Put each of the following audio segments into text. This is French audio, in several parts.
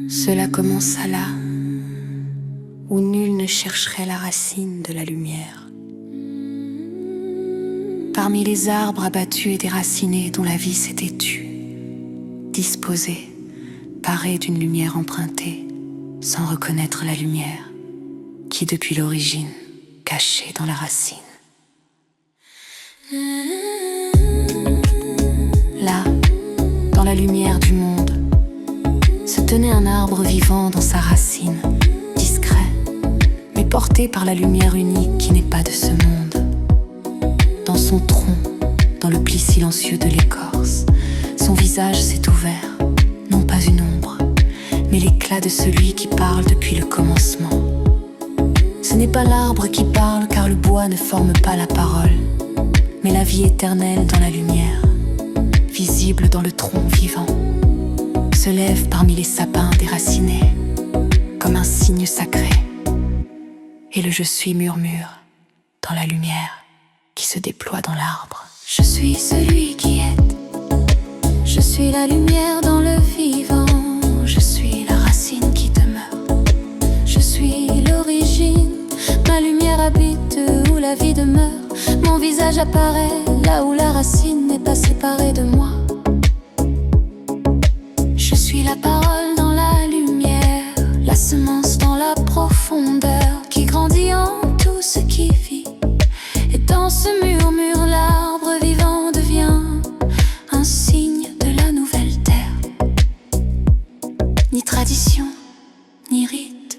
Cela commença là, où nul ne chercherait la racine de la lumière. Parmi les arbres abattus et déracinés dont la vie s'était tue, disposés, parés d'une lumière empruntée, sans reconnaître la lumière qui depuis l'origine cachait dans la racine. Là, dans la lumière du monde, se tenait un arbre vivant dans sa racine, discret, mais porté par la lumière unique qui n'est pas de ce monde. Dans son tronc, dans le pli silencieux de l'écorce, son visage s'est ouvert, non pas une ombre, mais l'éclat de celui qui parle depuis le commencement. Ce n'est pas l'arbre qui parle, car le bois ne forme pas la parole, mais la vie éternelle dans la lumière, visible dans le tronc vivant, se lève parmi les sapins déracinés, comme un signe sacré. Et le je suis murmure dans la lumière qui se déploie dans l'arbre. Je suis celui qui est, je suis la lumière dans le vivant, je suis la racine qui demeure, je suis l'origine, ma lumière habite où la vie demeure, mon visage apparaît là où la racine n'est pas séparée de moi. Je suis la parole dans la lumière, la semence dans la profondeur, qui grandit en tout ce qui vit. Et dans ce murmure, l'arbre vivant devient un signe de la nouvelle terre. Ni tradition, ni rite,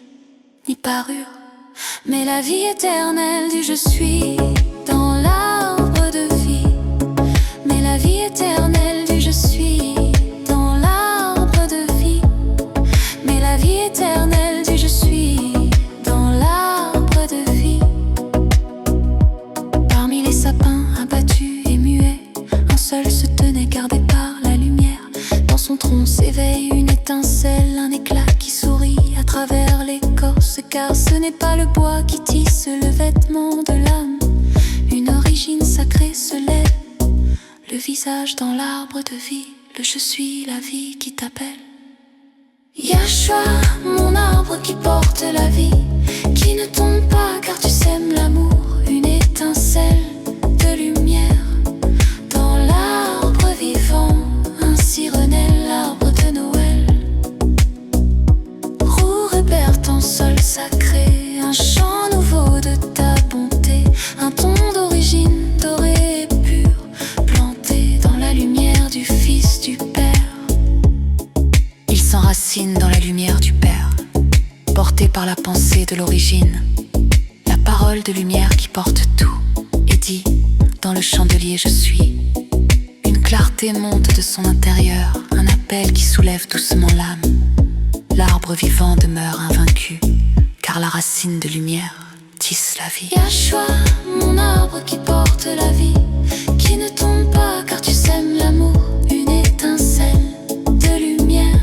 ni parure, mais la vie éternelle du je suis dans l'arbre de vie. Mais la vie éternelle du je suis dans l'arbre de vie. Mais la vie éternelle du je suis dans l'arbre de vie. Parmi les sapins abattus et muets, un seul se tenait gardé par la lumière. Dans son tronc s'éveille une étincelle, un éclat qui sourit à travers l'écorce, car ce n'est pas le bois qui tisse le vêtement de l'âme. Une origine sacrée se lève, le visage dans l'arbre de vie, le je suis la vie qui t'appelle. Yahshua, mon arbre qui porte la vie, qui ne tombe pas car tu sèmes l'amour, une étincelle de lumière dans l'arbre vivant, ainsi renaît l'arbre de Noël. Roux repère ton sol sacré, un chant nouveau de ta bonté, un ton d'origine doré et pur, planté dans la lumière du Fils du Père. Il s'enracine dans la lumière du Père, porté par la pensée de l'origine, la parole de lumière qui porte tout, et dit, dans le chandelier je suis. Une clarté monte de son intérieur, un appel qui soulève doucement l'âme. L'arbre vivant demeure invaincu, car la racine de lumière tisse la vie. Yahshua, mon arbre qui porte la vie, qui ne tombe pas car tu sèmes l'amour, une étincelle de lumière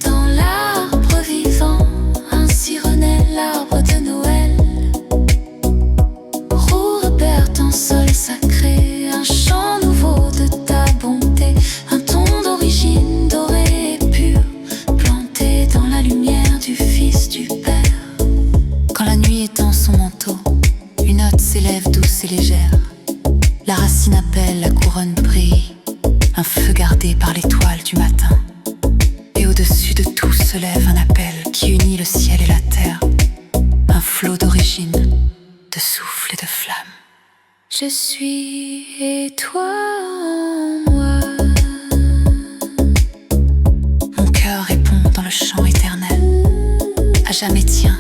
dans l'arbre vivant, ainsi renaît l'arbre de Noël. Roux repère ton sol sacré, un chant nouveau de ta bonté, un ton d'origine doré et pur, planté dans la lumière du Fils du Père. Quand la nuit étend son manteau, une note s'élève douce et légère. La racine appelle, la couronne brille, un feu gardé par l'étoile du matin. Et au-dessus de tout se lève un appel qui unit le ciel et la terre, un flot d'origine, de souffle et de flamme. Je suis et toi en moi. Mon cœur répond dans le chant éternel, à jamais tien,